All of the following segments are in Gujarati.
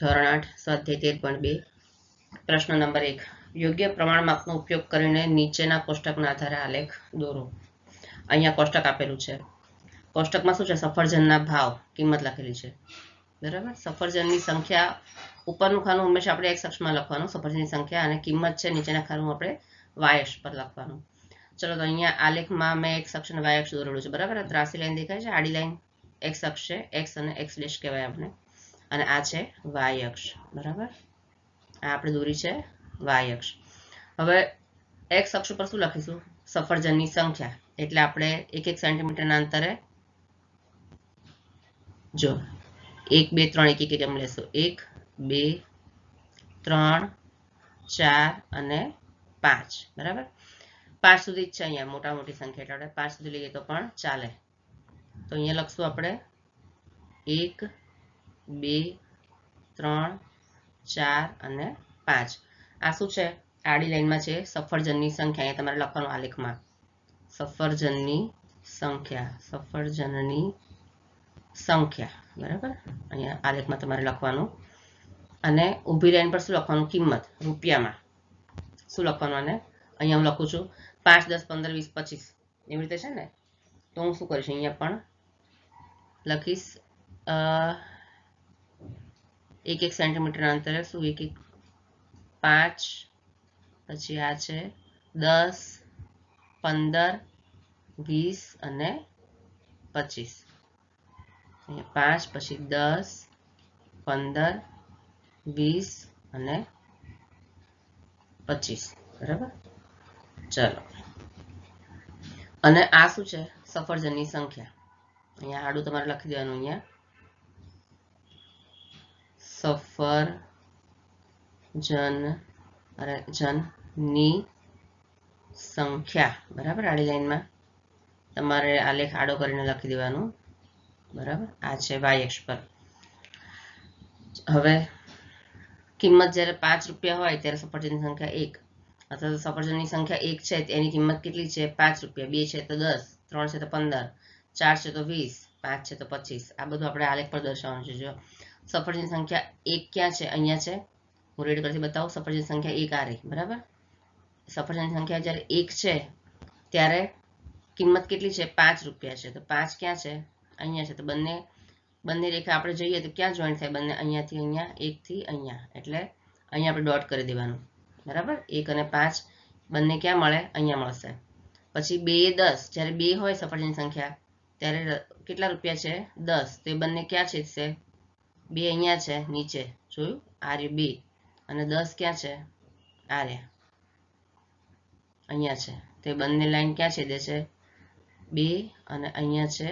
ધોરણ 8 સ્વાધ્યાય 13.2 પ્રશ્ન નંબર 1 યોગ્ય પ્રમાણ માપનો ઉપયોગ કરીને નીચેના કોષ્ટકના આધારે આલેખ દોરો। અહીંયા કોષ્ટક આપેલું છે। કોષ્ટકમાં શું છે? સફરજનના ભાવ કિંમત લખેલી છે, બરાબર। સફરજનની સંખ્યા ઉપરનું ખાનું હંમેશા આપણે x અક્ષમાં લખવાનું, સફરજનની સંખ્યા, અને કિંમત છે નીચેના ખાનું આપણે y અક્ષ પર લખવાનું। ચલો તો અહીંયા આલેખમાં મેં x અક્ષ અને y અક્ષ દોરેલું છે, બરાબર। ત્રાસી લાઈન દેખાય છે, આડી લાઈન x અક્ષ છે, x અને x ડેશ કહેવાય આપણે, અને આ છે y અક્ષ, બરાબર। આ આપણે દોરી છે y અક્ષ। હવે x અક્ષ ઉપર શું લખીશું? સફરજનની સંખ્યા, એટલે આપણે 1-1 સેન્ટીમીટરના અંતરે જો 1 2 3 1 1 એમ લેશું, 1 2 3 4 અને 5, બરાબર। 5 સુધી જ છે અહીંયા મોટા મોટી સંખ્યા, એટલે આપણે 5 સુધી લઈએ તો પણ ચાલે। તો અહીંયા લખશું આપણે 1 2 3 4 અને 5। આ શું છે? આડી લાઈનમાં છે સફરજનની સંખ્યા, અહીંયા તમારે લખવાનું આલેખમાં સફરજનની સંખ્યા, સફરજનની સંખ્યા, બરાબર। અહીંયા આલેખમાં તમારે લખવાનું, અને ઊભી લાઈન પર શું લખવાનું? કિંમત રૂપિયામાં શું લખવાનું? અને અહીંયા હું લખું છું 5 10 15 20 25 એવી રીતે છે ને, તો હું શું કરીશ? અહીંયા પણ લખીશ 1-1 સેન્ટીમીટરના અંતરે શું 1 1 5, પછી આ છે 10 15 20 અને 25, 5 પછી 10 15 20 અને 25, બરાબર। ચલો, અને આ શું છે? સફરજનની સંખ્યા। અહીંયા આડું તમારે લખી દેવાનું, અહીંયા સફરજનની સંખ્યા, બરાબર। આડી લાઈનમાં તમારે આલેખ આડો કરીને લખી દેવાનું, બરાબર। આ છે y અક્ષ પર। હવે કિંમત જ્યારે 5 રૂપિયા હોય ત્યારે સફરજનની સંખ્યા 1, અથવા તો સફરજનની સંખ્યા 1 છે, એની કિંમત કેટલી છે? 5 રૂપિયા, 2 છે તો 10, 3 છે તો 15, 4 છે તો 20, 5 છે તો 25। આ બધું આપણે આલેખ પર દર્શાવવાનું છે। જો સફરજનની સંખ્યા 1 ક્યાં છે? અહીંયા છે, હું રેડ કરતી બતાવું। સફરજનની સંખ્યા 1 આ રહી, બરાબર। સફરજનની સંખ્યા જ્યારે 1 છે ત્યારે કિંમત કેટલી છે? 5 રૂપિયા છે, તો 5 ક્યાં છે? અહીંયા છે। તો બંને રેખા આપણે જોઈએ તો ક્યાં જોઈન્ટ થાય? બંને અહીંયાથી અહીંયા, 1 થી અહીંયા, એટલે અહીંયા આપણે ડોટ કરી દેવાનું, બરાબર। 1 અને 5 બંને ક્યાં મળે? અહીંયા મળશે। પછી 2 10, જ્યારે 2 હોય સફરજનની સંખ્યા ત્યારે કેટલા રૂપિયા છે? 10, તો એ બંને ક્યાં છેદશે? 2 અહીંયા છે નીચે, જોયું? આ રહ્યું 2, અને 10 ક્યાં છે? આ રહ્યા અહીંયા છે, તો એ બંને લાઈન ક્યાં છેદે છે? 2 અને અહીંયા છે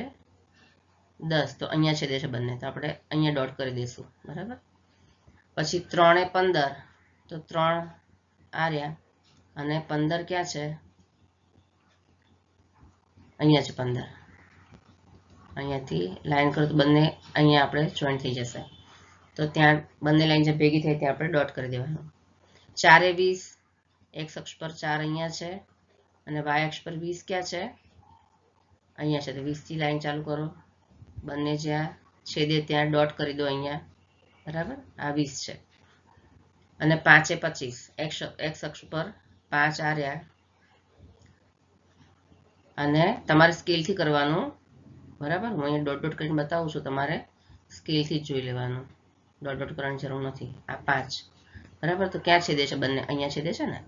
10, તો અહીંયા છેદે છે બંને, તો આપણે અહીંયા ડોટ કરી દઈશું, બરાબર। પછી 3 એ 15, તો 3 આ રહ્યા, અને 15 ક્યાં છે? અહીંયા છે 15, અહીંયાથી લાઈન કરો તો બંને અહીંયા આપણે જોઈન્ટ થઈ જશે, તો ત્યાં બંને લાઈન જે ભેગી થઈ ત્યાં આપણે ડોટ કરી દેવાનું। 4 એ 20, x અક્ષ પર 4 અહીંયા છે, અને y અક્ષ પર 20 ક્યાં છે? અહીંયા છે, તો 20 થી લાઈન ચાલુ કરો, બંને જ્યાં છેદે ત્યાં ડોટ કરી દો અહીંયા, બરાબર। આ 20 છે, અને 5 એ 25, x અક્ષ પર 5 આ રહ્યા, અને તમારે સ્કેલથી કરવાનું, બરાબર। હું અહીંયા ડોટ ડોટ કરીને બતાવું છું, તમારે સ્કેલથી જ જોઈ લેવાનું, ડોટ ડોટ કરવાની જરૂર નથી। આ 5, બરાબર। તો ક્યાં છેદે છે? બંને અહીંયા છેદે છે ને,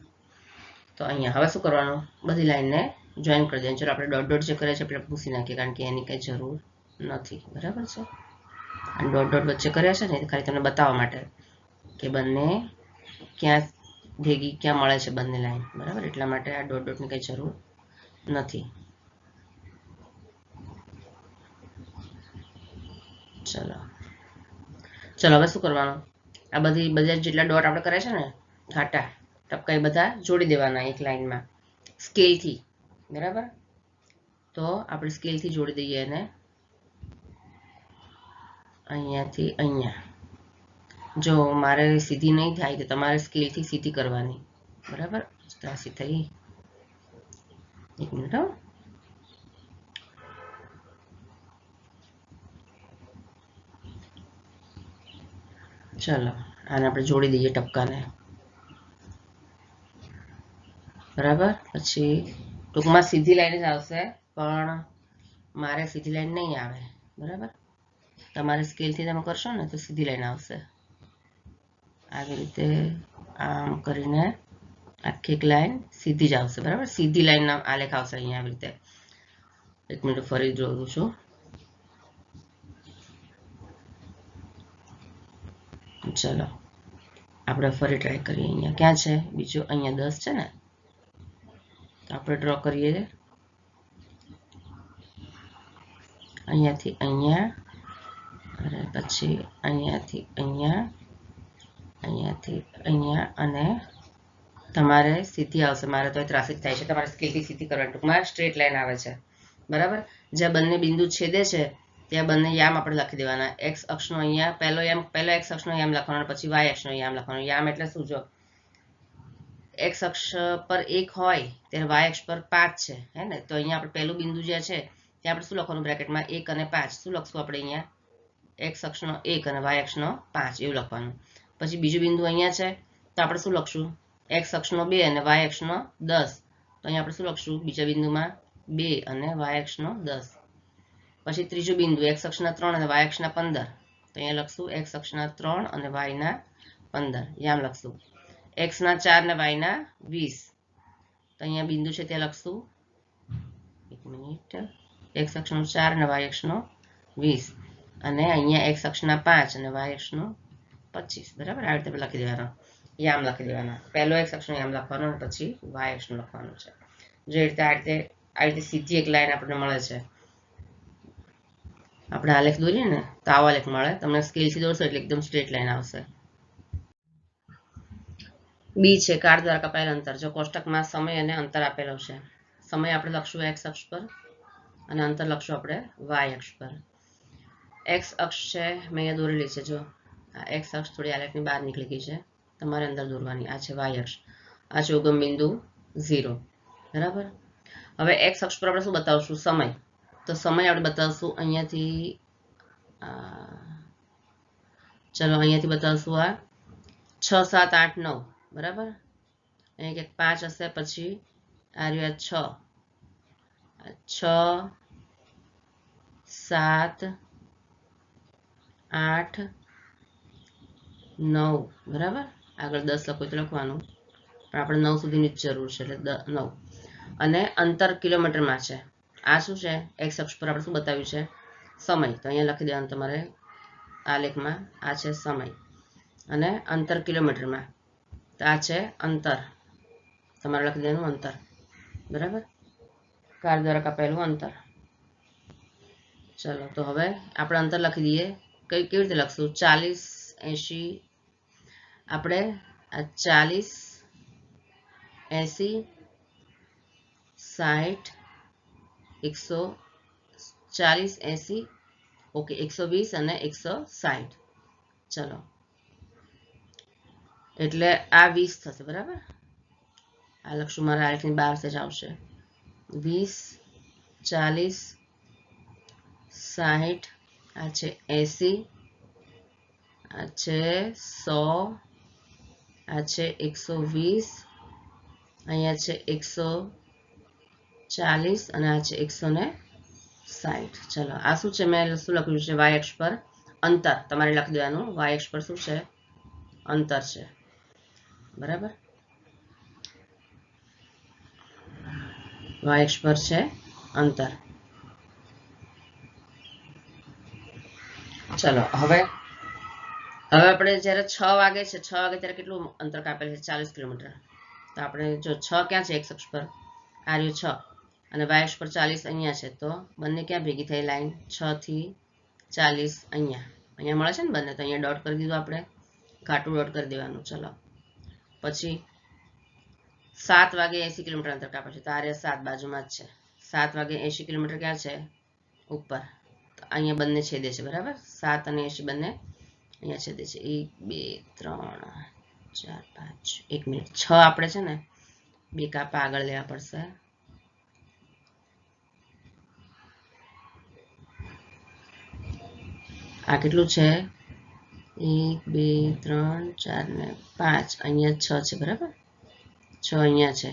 તો અહીંયા હવે શું કરવાનું? બધી લાઈનને જોઈન કરી દેવાની। ચલો આપણે ડોટ ડોટ જે કરે છે આપણે પૂછી નાખીએ, કારણ કે એની કંઈ જરૂર નથી, બરાબર છે। અને ડોટ ડોટ વચ્ચે કર્યા છે ને ખાલી તમને બતાવવા માટે કે બંને ક્યાં ભેગી ક્યાં મળે છે બંને લાઈન, બરાબર। એટલા માટે આ ડોટ ડોટની કંઈ જરૂર નથી। ચલો હવે શું કરવાનું? આ બધા જેટલા ડોટ આપણે કર્યા છે ને ઘાટા ટપકા, એ બધા જોડી દેવાના એક લાઈનમાં સ્કેલથી, બરાબર। તો આપણે સ્કેલથી જોડી દઈએ એને અહીંયાથી અહીંયા। જો મારે સીધી નહીં થાય તો તમારે સ્કેલથી સીધી કરવાની, બરાબર। ત્રાસી થઈ, 1 મિનિટ હો। ચલો આને આપણે જોડી દઈએ ટપકાને, બરાબર. પછી ટૂંકમાં સીધી લાઈન જ આવશે, પણ મારે સીધી લાઈન નહીં આવે, બરાબર. તમારે સ્કેલથી તમે કરશો ને તો સીધી લાઈન આવશે. આવી રીતે આમ કરીને આખી એક લાઈન સીધી જ આવશે, બરાબર. સીધી લાઈનનો આલેખ આવશે અહીંયા આવી રીતે. એક મિનિટ ફરી જોઉં છું. ચલો આપણે ફરી ટ્રાય કરીએ. અહીંયા ક્યાં છે બીજું? અહીંયા 10 છે ને, તો આપણે ડ્રો કરીએ અહીંયાથી અહીંયા, અને પછી અહીંયાથી અહીંયા, અહીંયાથી અહીંયા, અને તમારે સીધી આવશે. મારે તો ત્રાસી થાય છે, તમારે સ્કેલથી સીધી કરવાની. ટૂંકમાં સ્ટ્રેટ લાઈન આવે છે, બરાબર. જ્યાં બંને બિંદુ છેદે છે ત્યાં બંને યામ આપણે લખી દેવાના. એક્સ અક્ષનો અહીંયા પહેલો એક્સ અક્ષનો યામ લખવાનો, પછી વાય અક્ષનો યામ લખવાનો. યામ એટલે શું? જો એક્સ અક્ષ પર 1 હોય ત્યારે વાય અક્ષ પર 5 છે, હે ને. તો અહીંયા આપણે પહેલું બિંદુ જે છે ત્યાં આપણે શું લખવાનું? બ્રેકેટમાં 1 અને 5. શું લખશું આપણે અહીંયા? એક્સ અક્ષનો 1 અને વાય અક્ષનો 5 એવું લખવાનું. પછી બીજું બિંદુ અહીંયા છે તો આપણે શું લખશું? એક્સ અક્ષનો 2 અને વાય અક્ષનો 10. તો અહીંયા આપણે શું લખશું? બીજા બિંદુમાં 2 અને વાય અક્ષનો 10. પછી ત્રીજું બિંદુ એક્સ અક્ષના 3 અને વાય અક્ષના 15. તો અહીંયા લખશું એક્સ અક્ષના 3 અને વાયના 15 યામ લખશું. એક્સના 4 ને વાયના 20. તો અહીંયા બિંદુ છે ત્યાં લખશું, એક મિનિટ, એક્સ અક્ષનો 4 અને વાય અક્ષનો 20, અને અહીંયા એક્સ અક્ષના 5 અને વાય અક્ષનો 25. બરાબર. આ રીતે લખી દેવાનો, યામ લખી દેવાના. પહેલો એક્સ અક્ષનો યામ લખવાનો, પછી વાય અક્ષનો લખવાનું છે. જે રીતે આ રીતે સીધી એક લાઈન આપણને મળે છે. આપણે આલેખ દોરીએ ને તો આવો આલેખ મળે. તમને સ્કેલથી દોરશો એટલે એકદમ સ્ટ્રેટ લાઈન આવશે. બી છે કાર્ડ દ્વારા કપાયેલ અંતર. જો કોષ્ટકમાં સમય અને અંતર આપેલો છે. સમય આપણે લખશું એક્સ અક્ષ પર અને અંતર લખશું આપણે વાય અક્ષ પર. એક્સ અક્ષ છે મેં અહીંયા દોરેલી છે. જો આ એક્સ અક્ષ થોડી આલેખની બહાર નીકળી ગઈ છે, તમારે અંદર દોરવાની. આ છે વાય અક્ષ, આ છે ઉગમ બિંદુ 0, બરાબર. હવે એક્સ અક્ષ પર આપણે શું બતાવશું? સમય. તો સમય આપણે બતાવશું અહીંયાથી, ચલો અહીંયાથી બતાવશું આ 6, 7, 8, 9, બરાબર. અહીંયા ક્યાંક 5 હશે, પછી આ રહ્યું 6, 7, 8, 9, બરાબર. આગળ 10 લખો તો લખવાનું, પણ આપણે 9 સુધીની જ જરૂર છે, એટલે 9. અને અંતર કિલોમીટરમાં છે. આ શું છે? એક્સ અક્ષ પર આપણે શું બતાવ્યું છે? સમય. તો અહીંયા લખી દેવાનું તમારે આલેખમાં, આ છે સમય, અને અંતર કિલોમીટરમાં. તો આ છે અંતર, તમારે લખી દેવાનું અંતર, બરાબર. કાર દ્વારા કાપેલું અંતર. ચલો તો હવે આપણે અંતર લખી દઈએ. કેવી રીતે લખશું? 40, 80. આપણે આ 40, 80, 60, 140, 80, ઓકે, 120 અને 160. ચલો એટલે આ 20 થશે, બરાબર. આ લખશું, મારા આલેખની 12 જ આવશે. 20, 40, 60, આ છે 80, આ છે 100, આ છે 120, અહીંયા છે 140 અને આ છે 160. ચલો આ શું છે? મેં શું લખ્યું છે? વાય અક્ષ પર અંતર. તમારે લખી દેવાનું વાય અક્ષ પર શું છે? અંતર છે, બરાબર. વાય અક્ષ પર છે અંતર. ચલો હવે આપણે જ્યારે 6 વાગે છે, 6 વાગે ત્યારે કેટલું અંતર કાપેલ છે? 40 કિલોમીટર. તો આપણે જો 6 ક્યાં છે? એક્સ અક્ષ પર આ રહ્યું 6, અને વાય અક્ષ પર 40 અહીંયા છે. તો બંને ક્યાં ભેગી થઈ લાઈન? 6 થી 40 અહીંયા મળે છે ને બંને. તો અહીંયા ડોટ કરી દીધું આપણે, ઘાટું ડોટ કરી દેવાનું. ચલો પછી 7 વાગે 80 કિલોમીટર અંતર કાપે છે. તો આ 7 બાજુમાં જ છે. 7 વાગે 80 કિલોમીટર ક્યાં છે? ઉપર. તો અહીંયા બંને છેદે છે, બરાબર. 7 અને 80 બંને અહીંયા છેદે છે. 1, 2, 3, 4, 5. 1 મિનિટ, 6 આપણે છે ને 2 કાપા આગળ લેવા પડશે. આ કેટલું છે? 1 2 3 4 ને 5 અહીંયા 6 છે બરાબર 6 અહીંયા છે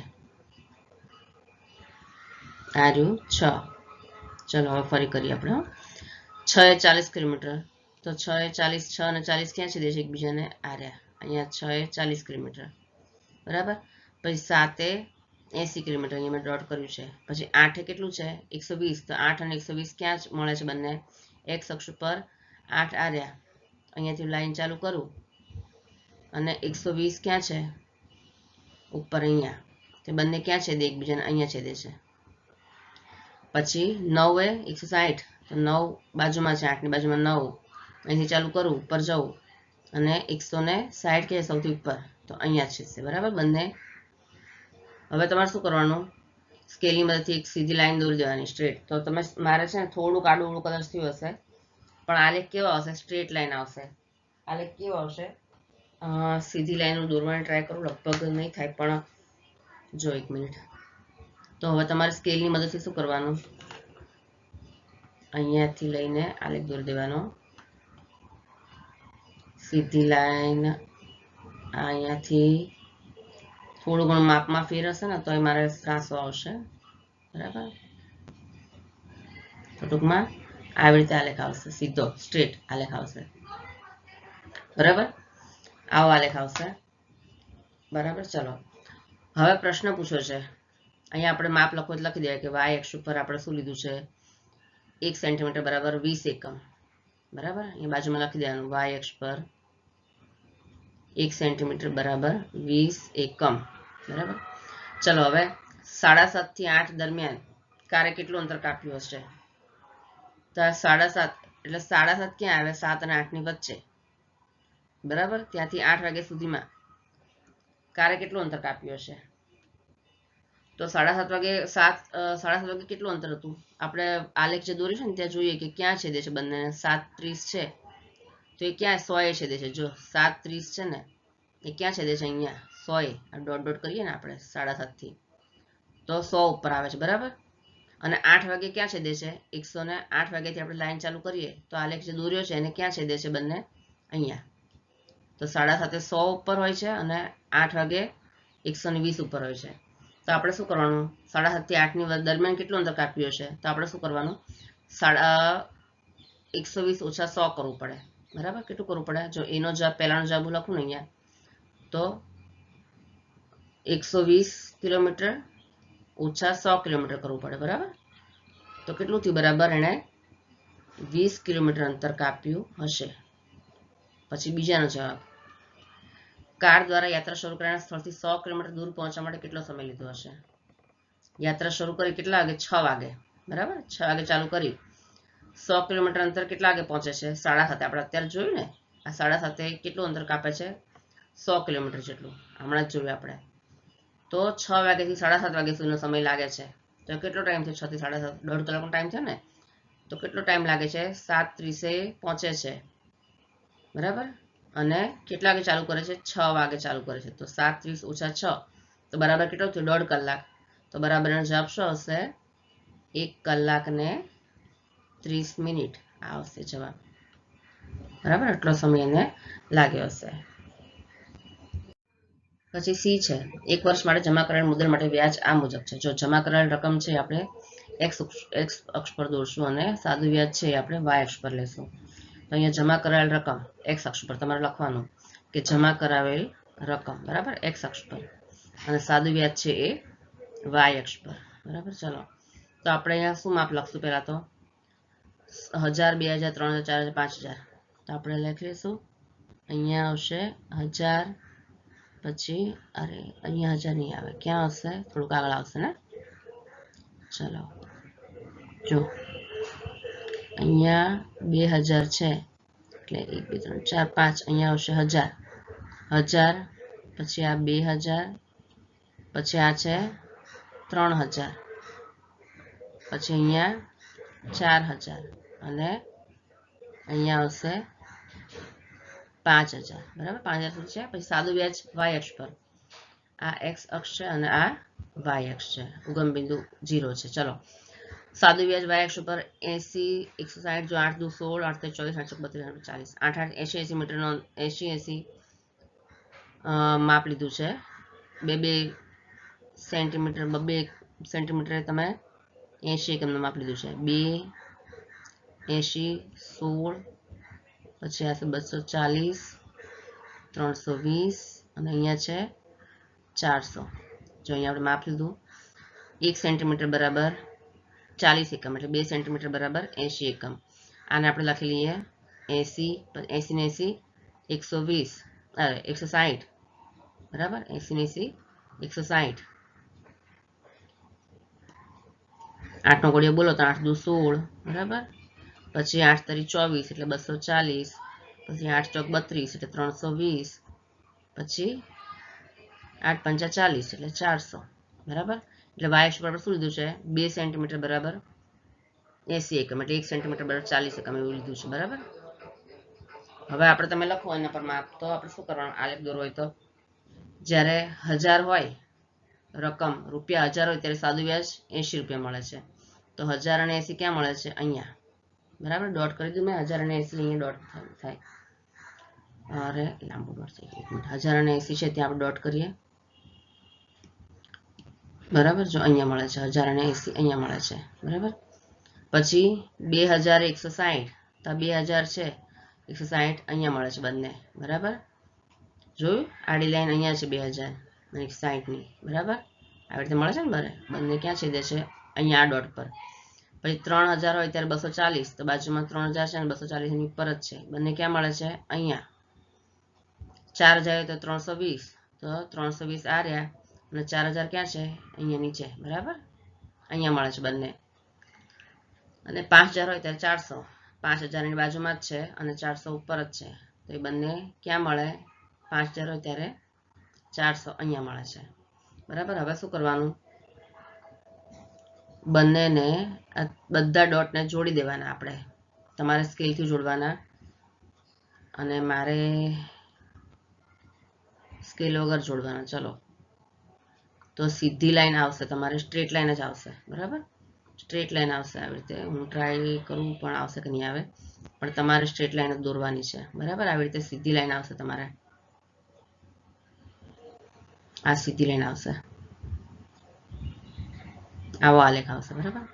આ રહ્યું 6 ચલો હવે ફરી કરીએ આપણે 6 એ 40 કિલોમીટર તો 6 એ 40 6 અને 40 ક્યાં છેદે છે એકબીજાને આ રહ્યા અહીંયા 6 એ 40 કિલોમીટર બરાબર પછી 7 એ 80 કિલોમીટર અહીંયા મેં ડોટ કર્યું છે પછી 8 એ કેટલું છે 120 તો 8 અને 120 ક્યાં મળે છે બંને x અક્ષ ઉપર 8 આ રહ્યા અહીંયાથી લાઈન ચાલુ કરું અને 120 ક્યાં છે ઉપર અહીંયા તે બંને ક્યાં છેદે એકબીજાને અહીંયા છેદે છે પછી 9 એ 160 તો 9 બાજુમાં છે 8 ની બાજુમાં 9 અહીંથી ચાલુ કરું ઉપર જવું અને 160 કે સૌથી ઉપર તો અહીંયા છે બરાબર બંને હવે તમારે શું કરવાનું સ્કેલની મદદથી એક સીધી લાઈન દોરી દેવાની સ્ટ્રેટ તો તમે મારે છે ને થોડુંક આડું ઉડું કદાચ થયું હશે પણ આલેખ કેવો આવશે સ્ટ્રેટ લાઈન આવશે આલેખ કેવો આવશે સીધી લાઈન દોરવાની ટ્રાય કરું લગભગ નહીં થાય પણ જો એક મિનિટ તો હવે તમારે સ્કેલની મદદથી શું કરવાનું અહીંયાથી લઈને આલેખ દોરી દેવાનો સીધી લાઈન અહીંયાથી થોડું ઘણું માપમાં ફેર હશે ને તો મારે ત્રાસો આવશે બરાબર તો ટૂંકમાં આવી રીતે આલેખ આવશે સીધો સ્ટ્રેટ આલેખ આવશે બરાબર આવો આલેખ આવશે બરાબર ચલો હવે પ્રશ્ન પૂછ્યો છે અહીંયા આપણે માપ લખો એટલે લખી દેવાય કે y અક્ષ ઉપર આપણે શું લીધું છે 1 સેન્ટીમીટર બરાબર 20 એકમ બરાબર અહીંયા બાજુમાં લખી દેવાનું y અક્ષ પર 1 સેન્ટીમીટર બરાબર 20 એકમ બરાબર ચલો હવે 7:30 થી 8 દરમિયાન કારે કેટલું અંતર કાપ્યું હશે તો 7:30 એટલે 7:30 ક્યાં આવે 7 અને 8 ની વચ્ચે બરાબર ત્યાંથી 8 વાગ્યા સુધીમાં કારે કેટલું અંતર કાપ્યું હશે તો 7:30 વાગે 7:30 વાગે કેટલું અંતર હતું આપણે આલેખ જે દોર્યું છે ને ત્યાં જોઈએ કે ક્યાં છેદે છે બંને 7:30 છે તો એ ક્યાં 100 એ છેદે છે જો 7:30 છે ને એ ક્યાં છેદે છે અહીંયા 100 આ ડોટ ડોટ કરીએ ને આપણે 7:30 થી તો 100 ઉપર આવે છે બરાબર અને 8 વાગે ક્યાં છેદે છે 108 વાગ્યાથી આપણે લાઈન ચાલુ કરીએ તો આલેખ જે દોર્યો છે એને ક્યાં છેદે છે બંને અહીંયા તો 7:30 100 ઉપર હોય છે અને 8 વાગે 120 ઉપર હોય છે તો આપણે શું કરવાનું 7:30 થી 8 ની દરમિયાન કેટલું અંતર કાપ્યું છે તો આપણે શું કરવાનું 120 ઓછા 100 કરવું પડે બરાબર કેટલું કરવું પડે જો એનો જવાબ પહેલાનો જવાબ લખું ને અહીંયા તો 120 કિલોમીટર ઓછા 100 કિલોમીટર કરવું પડે બરાબર તો કેટલું થયું બરાબર એને 20 કિલોમીટર અંતર કાપ્યું હશે પછી બીજાનો જવાબ કાર દ્વારા યાત્રા શરૂ કરવાના સ્થળથી 100 કિલોમીટર દૂર પહોંચવા માટે કેટલો સમય લીધો હશે યાત્રા શરૂ કરી કેટલા વાગે 6 વાગે બરાબર 6 વાગે ચાલુ કરી 100 કિલોમીટર અંતર કેટલા વાગે પહોંચે છે 7:30 આપણે અત્યારે જોયું ને આ 7:30 કેટલું અંતર કાપે છે 100 કિલોમીટર જેટલું હમણાં જ જોયું આપણે તો 6 વાગ્યાથી 7:30 વાગ્યા સુધીનો સમય લાગે છે તો કેટલો ટાઈમ થયો 6 થી 7:30 1.5 કલાકનો ટાઈમ થયો ને તો કેટલો ટાઈમ લાગે છે 7:30 પહોંચે છે બરાબર અને કેટલા વાગે ચાલુ કરે છે 6 વાગે ચાલુ કરે છે તો 7:30 ઓછા 6 તો બરાબર કેટલો થયો 1.5 કલાક તો બરાબર એનો જવાબ શું હશે 1 કલાક ને 30 મિનિટ આવશે જવાબ બરાબર આટલો સમય એને લાગ્યો હશે પછી સી છે એક વર્ષ માટે જમા કરાયેલ મુદ્દલ માટે વ્યાજ આ મુજબ છે જો જમા કરાયેલ રકમ છે આપણે x અક્ષ પર દોરશું અને સાદું વ્યાજ છે આપણે y અક્ષ પર લેશું તો અહીંયા જમા કરાયેલ રકમ x અક્ષ પર તમારે લખવાનું કે જમા કરાવેલ રકમ બરાબર x અક્ષ પર અને સાદું વ્યાજ છે એ y અક્ષ પર બરાબર ચલો તો આપણે અહીંયા શું માપ લખશું પહેલા તો 1000 2000 3000 4000 5000 તો આપણે લખી લઈશું અહીંયા આવશે 1000 પછી અરે અહીંયા 1000 નહીં આવે ક્યાં આવશે થોડુંક આગળ આવશે ને ચલો જો અહીંયા 2000 છે એટલે 1 2 3 4 5 અહીંયા આવશે 1000 પછી આ 2000 પછી આ છે 3000 પછી અહીંયા 4000 અને અહીંયા આવશે 5000 બરાબર 5000 સુધી છે પછી સાદું વ્યાજ y અક્ષ પર આ x અક્ષ છે અને આ y અક્ષ છે ઉગમ બિંદુ 0 છે ચલો સાદું વ્યાજ y અક્ષ ઉપર 80 160 જો 8 દુ 16 8 24 8 32 40 8 8 80 80 મીટરનો 80 માપ લીધું છે. 2 સેન્ટીમીટર 2 સેન્ટીમીટર તમે 80 એકમનું માપ લીધું છે. 2 80 16 પછી આ 240 320 અને અહીંયા છે 400. જો અહીંયા આપણે માપ લીધું 1 સેન્ટીમીટર બરાબર 40 એકમ એટલે 2 સેન્ટીમીટર બરાબર 80 એકમ. આને આપણે લખી લઈએ 80 80 ને 80 120 અરે 160 બરાબર 80 ને 80 160. 8 નો ઘડિયો બોલો તો 8 દુ 16 બરાબર. પછી 8 તરી 24 એટલે 240. પછી 8 ચોક 32 એટલે 320. પછી 8 પંચા 40 એટલે 400 બરાબર. એટલે y અક્ષ પર શું લીધું છે 2 સેન્ટીમીટર બરાબર 80 એકમ એટલે 1 સેન્ટીમીટર બરાબર 40 એકમ એવું લીધું છે બરાબર. હવે આપણે તમે લખો એના પર માપ તો આપણે શું કરવાનું આલેખ દોરવો હોય તો જ્યારે 1000 હોય રકમ રૂપિયા 1000 હોય ત્યારે સાદું વ્યાજ 80 રૂપિયા મળે છે. તો 1000 અને 80 ક્યાં મળે છે અહીંયા બરાબર. ડોટ કરી દઉં મેં 1000 અને 80 અહીંયા ડોટ થાય. અરે લાંબુ ડોટ થઈ ગયું. 1000 અને 80 છે ત્યાં આપણે ડોટ કરીએ બરાબર. જો અહીંયા મળે છે 1000 અને 80 અહીંયા મળે છે બરાબર. પછી 2160 તો 2000 છે 160 અહીંયા મળે છે બંને બરાબર. જોયું આડી લાઈન અહીંયા છે 2000 અને 160 ની બરાબર. આવી રીતે મળે છે ને બંને ક્યાં છેદે છે અહીંયા આ ડોટ પર. પછી 3000 હોય ત્યારે 240 તો બાજુમાં 3000 છે અને 240 ની ઉપર જ છે. બંને ક્યાં મળે છે અહીંયા. 4000 હોય તો 320 તો 320 આ રહ્યા અને 4000 ક્યાં છે અહીંયા નીચે બરાબર. અહીંયા મળે છે બંને. અને 5000 હોય ત્યારે 400 5000 ની બાજુમાં જ છે અને 400 ઉપર જ છે. તો એ બંને ક્યાં મળે 5000 હોય ત્યારે 400 અહીંયા મળે છે બરાબર. હવે શું કરવાનું બંનેને બધા ડોટને જોડી દેવાના આપણે. તમારે સ્કેલથી જોડવાના અને મારે સ્કેલ વગર જોડવાના. ચલો તો સીધી લાઈન આવશે તમારે સ્ટ્રેટ લાઈન જ આવશે બરાબર. સ્ટ્રેટ લાઈન આવશે આવી રીતે. હું ટ્રાય કરું પણ આવશે કે નહીં આવે પણ તમારે સ્ટ્રેટ લાઈન જ દોરવાની છે બરાબર. આવી રીતે સીધી લાઈન આવશે તમારે. આ સીધી લાઈન આવશે આવો આલેખ આવશે બરાબર.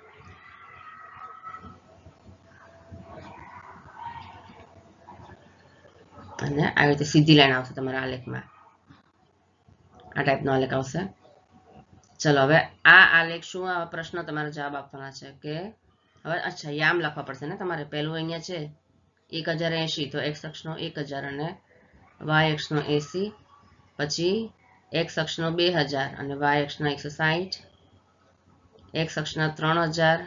અને આવી રીતે સીધી લાઈન આવશે તમારા આલેખમાં. આ ટાઈપનો આલેખ આવશે. ચલો હવે આ આલેખ શું આ પ્રશ્ન તમારે જવાબ આપવાના છે કે હવે અચ્છા યામ લખવા પડશે ને તમારે. પહેલું અહીંયા છે 1080 તો x અક્ષનો 1000 અને y અક્ષનો 80. પછી x અક્ષનો 2000 અને y અક્ષના 160. x અક્ષના 3000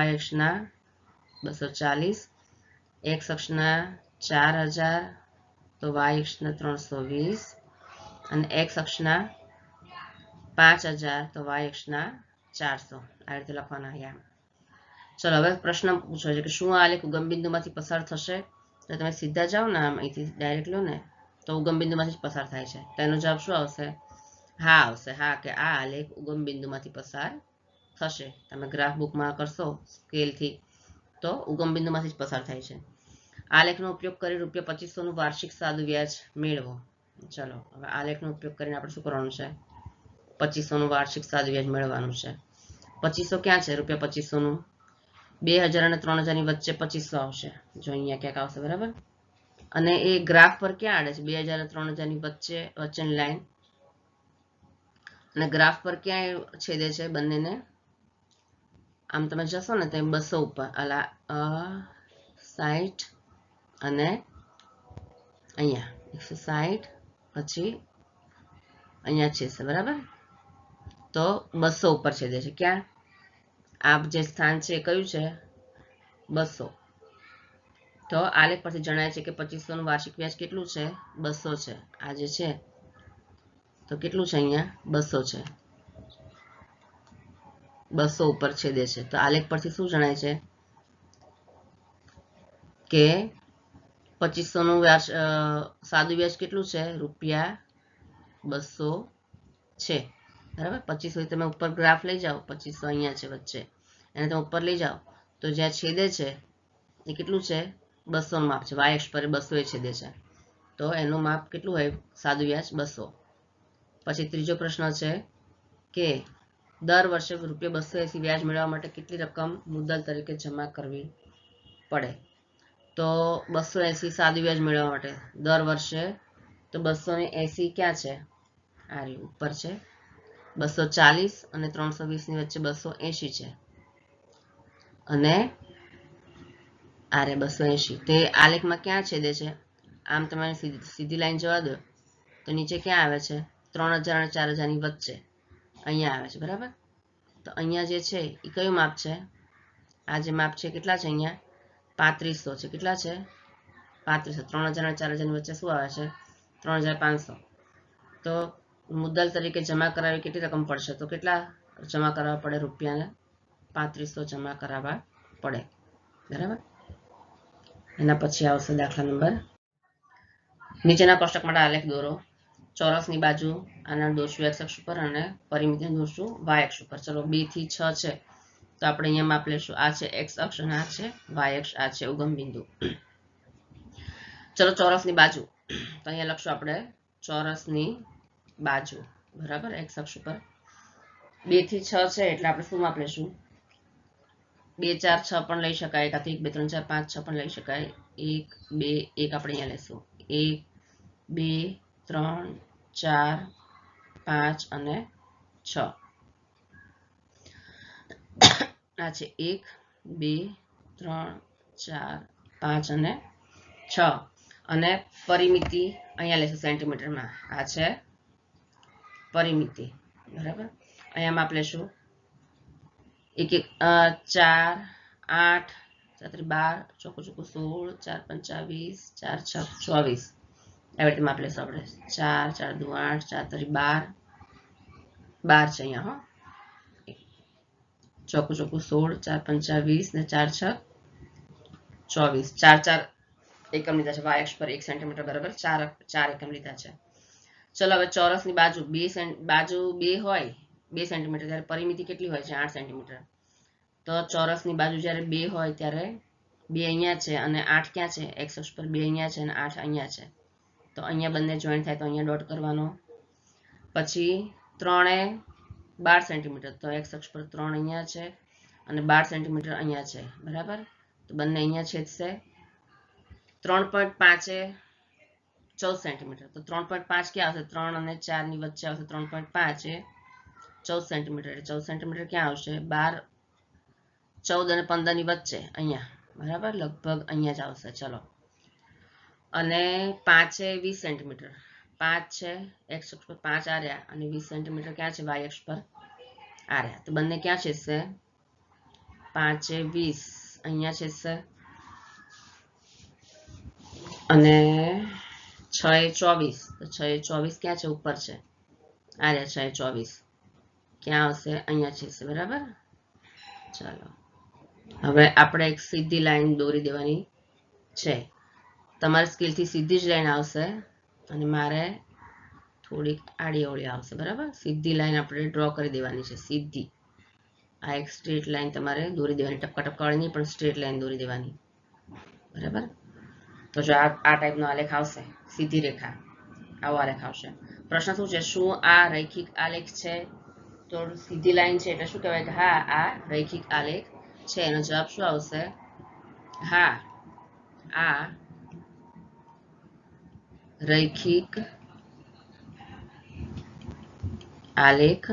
y અક્ષના 240. x અક્ષના 4000 તો y અક્ષના 320 અને x અક્ષના 5000 તો y અક્ષના 400. આ રીતે લખવાના યામ. ચલો હવે પ્રશ્ન પૂછો છે કે શું આ આલેખ ઉગમ બિંદુમાંથી પસાર થશે. તો તમે સીધા જાઓ ને આમ અહીંથી ડાયરેક્ટ લો ને તો ઉગમ બિંદુમાંથી જ પસાર થાય છે. તો એનો જવાબ શું આવશે હા આવશે. હા કે આ આલેખ ઉગમ બિંદુમાંથી પસાર થશે. તમે ગ્રાફ બુકમાં કરશો સ્કેલથી તો ઉગમ બિંદુમાંથી જ પસાર થાય છે. આલેખનો ઉપયોગ કરી ₹2500 નું વાર્ષિક સાદું વ્યાજ મેળવો. ચલો હવે આલેખનો ઉપયોગ કરીને આપણે શું કરવાનું છે 2500 નું વાર્ષિક સાદું વ્યાજ મેળવવાનું છે. 2500 ક્યાં છે ₹2500 નું 2000 અને 3000 ની વચ્ચે 2500 આવશે. જો અહીંયા ક્યાંક આવશે બરાબર. અને એ ગ્રાફ પર ક્યાં આડે છે 2000 અને 3000 ની વચ્ચેની લાઈન. અને ગ્રાફ પર ક્યાં છેદે છે બંનેને આમ તમે જશો ને તો 200 ઉપર અલા 60 અને અહીંયા 160 પછી અહીંયા છે બરાબર. તો 200 ઉપર છેદે છે. ક્યાં આ જે સ્થાન છે કયું છે 200. તો આલેખ પરથી જણાય છે કે 2500 નું વાર્ષિક વ્યાજ કેટલું છે 200 છે. આ જે છે તો કેટલું છે અહીંયા 200 છે. 200 ઉપર છેદે છે. તો આલેખ પરથી શું જણાય છે કે 2500 નું સાદું વ્યાજ કેટલું છે ₹200 છે બરાબર. 2500 તમે ઉપર ગ્રાફ લઈ જાઓ 2500 અહીંયા છે વચ્ચે એને તમે ઉપર લઈ જાઓ તો જ્યાં છેદે છે એ કેટલું છે 200 નું માપ છે, y અક્ષ પર 200 એ છેદે છે, તો એનું માપ કેટલું હોય સાદું વ્યાજ 200. પછી ત્રીજો પ્રશ્ન છે કે દર વર્ષે ₹280 વ્યાજ મેળવવા માટે કેટલી રકમ મુદ્દલ તરીકે જમા કરવી પડે? તો 280 સાદું વ્યાજ મેળવવા માટે દર વર્ષે, તો 280 ક્યાં છે? આ રહ્યું ઉપર છે. 240 અને 320 ની વચ્ચે 280 છે અને આ રે 280 તે આલેખમાં ક્યાં છેદે છે? આમ તમારે સીધી લાઈન જવા દો તો નીચે ક્યાં આવે છે? 3000 અને 4000 ની વચ્ચે અહીંયા આવે છે, બરાબર. તો અહીંયા જે છે એ કયું માપ છે? આ જે માપ છે કેટલા છે? અહીંયા 3500 છે. કેટલા છે? 3500. 3000 અને 4000 ની વચ્ચે શું આવે છે? 3500. તો મુદ્દલ તરીકે જમા કરાવી કેટલી રકમ પડશે? તો કેટલા જમા કરાવવા પડે? રૂપિયાને 3500 જમા કરાવવા પડે, બરાબર. એના પછી આવશે દાખલા નંબર. નીચેના કોષ્ટક માટે આલેખ દોરો. ચોરસની બાજુ આના દોરશું x અક્ષ ઉપર અને પરિમિતિને દોરશું y અક્ષ ઉપર. ચલો 2 થી 6 છે તો આપણે અહીંયા માપ લેશું. આ છે x અક્ષ અને આ છે y અક્ષ, આ છે ઉગમ બિંદુ. ચલો ચોરસની બાજુ, તો અહીંયા લખશું આપણે ચોરસની બાજુ, બરાબર. x અક્ષ ઉપર 2 થી 6 છે એટલે આપણે શું માપ લેશું? 2 4 6 પણ લઈ શકાય, કાં તો 1 2 3 4 5 6 પણ લઈ શકાય. 1 2 1 આપણે અહીંયા લેશું. 1 2 3 4 5 અને 6. આ છે 1 2 3 4 5 અને 6 અને પરિમિતિ અહીંયા લેશું સેન્ટીમીટરમાં. આ છે પરિમિતિ, બરાબર. અહીંયા માપ લેશું 1 1 4 8 7 12 ચોખ્ખું ચોખ્ખું 16 4 5 20 4 6 24 એવી રીતે માપ લેશું આપણે. 4 4 2 8 4 3 12 12 છે અહીંયા. ચોખ્ખું ચોખ્ખું 16 4 5 20 ને 4 6 24. 4 એકમ લીધા છે. y અક્ષ પર 1 સેન્ટીમીટર બરાબર 4 એકમ લીધા છે. ચલો હવે ચોરસની બાજુ બાજુ 2 હોય 2 સેન્ટીમીટર, ત્યારે પરિમિતિ કેટલી હોય છે? 8 સેન્ટીમીટર. તો ચોરસની બાજુ જ્યારે 2 હોય ત્યારે 2 અહીંયા છે અને 8 ક્યાં છે? x અક્ષ પર 2 અહીંયા છે અને 8 અહીંયા છે. તો અહીંયા બંને જોઈન્ટ થાય તો અહીંયા ડોટ કરવાનો. પછી 3 એ 12 સેન્ટીમીટર, તો x અક્ષ પર 3 અહીંયા છે અને 12 સેન્ટીમીટર અહીંયા છે, બરાબર. તો બંને અહીંયા છેદશે. 3.5 એ 14 સેન્ટીમીટર, તો 3.5 ક્યાં આવશે? 3 અને 4 ની વચ્ચે આવશે. 3.5 એ 14 સેન્ટીમીટર, 14 સેન્ટીમીટર ક્યાં આવશે? 12 14 અને 15 ની વચ્ચે અહીંયા, બરાબર. લગભગ અહીંયા જ આવશે. ચલો, અને 5 એ 20 સેન્ટીમીટર. 5 છે x અક્ષ પર 5 આ રહ્યા અને 20 સેન્ટીમીટર ક્યાં છે? y અક્ષ પર આ રહ્યા. તો બંને ક્યાં છેદશે? 5 એ 20 અહીંયા છેદશે અને 6 એ 24. તો 6 એ 24 ક્યાં છે? ઉપર છે. આ રહ્યા 6 એ 24 ક્યાં આવશે? અહીંયા છેદશે, બરાબર. ચાલો, હવે આપણે એક સીધી લાઈન દોરી દેવાની છે. તમારી સ્કેલથી સીધી જ લાઈન આવશે અને મારે થોડીક આડી અવળી આવશે, બરાબર. સીધી લાઈન આપણે ડ્રો કરી દેવાની છે, સીધી. આ એક સ્ટ્રેટ લાઈન તમારે દોરી દેવાની, ટપકા ટપકાવાળી નહીં પણ સ્ટ્રેટ લાઈન દોરી દેવાની, બરાબર. તો જો આ ટાઈપનો આલેખ આવશે, સીધી રેખા, આવો આલેખ આવશે. પ્રશ્ન શું છે? શું આ રૈખિક આલેખ છે? તો સીધી લાઈન છે એટલે શું કહેવાય કે હા આ રૈખિક આલેખ છે. એનો જવાબ શું આવશે? હા, આ રૈખિક આલેખ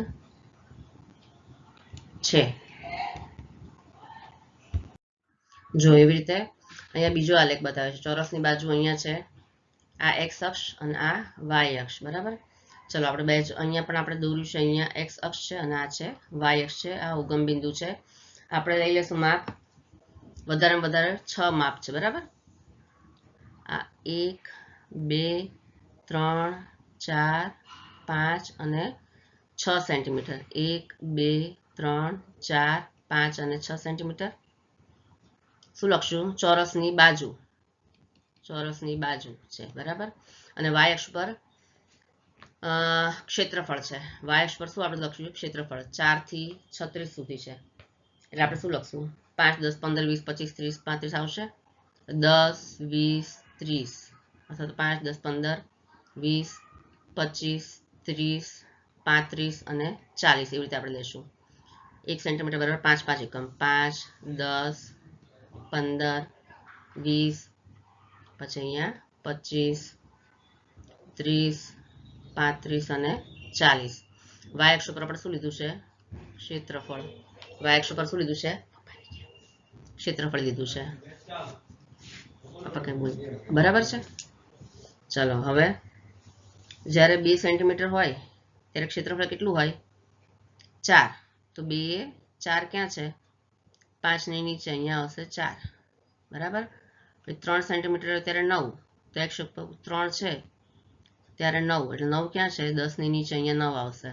છે. જો એવી રીતે અહીંયા બીજો આલેખ બતાવે છે. ચોરસની બાજુ અહીંયા છે, આ x અક્ષ અને આ y અક્ષ, બરાબર. ચલો આપણે અહીંયા પણ આપણે દોર્યું છે. અહીંયા x અક્ષ છે અને આ છે y અક્ષ છે. આ ઉગમ બિંદુ છે. આપણે લઈ લેશું માપ. વધારે વધારે 6 માપ છે, બરાબર. આ 1 2 3 4 5 અને 6 સેન્ટીમીટર. 1 2 3 4 5 અને 6 સેન્ટીમીટર. શું લખશું? ચોરસની બાજુ, ચોરસની બાજુ છે, બરાબર. અને y અક્ષ પર ક્ષેત્રફળ છે. y અક્ષ પર શું આપણે લખશું? ક્ષેત્રફળ 4 થી 36 સુધી છે એટલે આપણે શું લખશું 5 10 15 20 25 30 35 આવશે 10 20 30 અથવા તો 5 10 15 20 25 30 35 અને 40 એવી રીતે આપણે લેશું 1 સેન્ટીમીટર બરાબર 5 5 એકમ 5 10 15 20 પછી અહીંયા 25 30 35 અને 40 y અક્ષ પર આપણે શું લીધું છે ક્ષેત્રફળ y અક્ષ પર શું લીધું છે ક્ષેત્રફળ લીધું છે બરાબર છે ચલો હવે જ્યારે 2 સેન્ટીમીટર હોય ત્યારે ક્ષેત્રફળ કેટલું હોય 4 તો 2 4 ક્યાં છે 5 ની નીચે અહીંયા આવશે 4 બરાબર 3 સેન્ટીમીટર ત્યારે 9 તો x અક્ષ પર 3 છે ત્યારે 9 એટલે 9 ક્યાં છે 10 ની નીચે અહીંયા 9 આવશે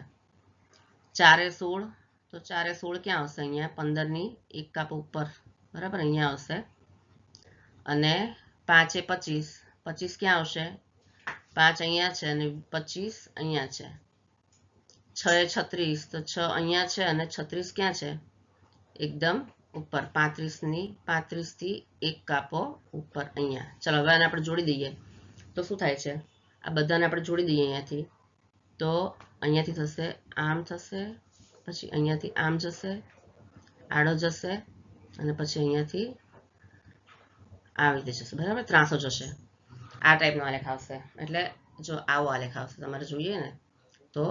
4 એ 16 તો 4 એ 16 ક્યાં આવશે અહીંયા 15 ની એક કાપ ઉપર બરાબર અહીંયા આવશે અને 5 એ 25 25 ક્યાં આવશે 5 અહીંયા છે અને 25 અહીંયા છે 6 એ 36 તો 6 અહીંયા છે અને 36 ક્યાં છે એકદમ ઉપર 35 થી એક કાપો ઉપર અહીંયા ચલો હવે આને આપણે જોડી દઈએ તો શું થાય છે આ બધાને આપણે જોડી દઈએ અહીંયાથી તો અહીંયાથી થશે આમ થશે પછી અહીંયાથી આમ જશે આડો જશે અને પછી અહીંયાથી આવી રીતે જશે બરાબર ત્રાસો જશે આ ટાઈપનો આલેખ આવશે એટલે જો આવો આલેખ આવશે તમારે જોઈએ ને તો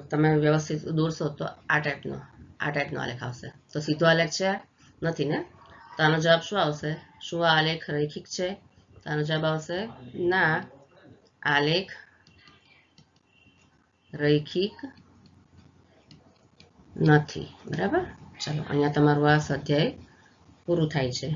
તમે વ્યવસ્થિત દોરશો તો આ ટાઈપનો આલેખ આવશે તો સીધો આલેખ છે નથી ને તો આનો જવાબ શું આવશે શું આ આલેખ રૈખિક છે તો આનો જવાબ આવશે ના આલેખ રૈખિક નથી બરાબર ચલો અહીંયા તમારું આ સ્વાધ્યાય પૂરું થાય છે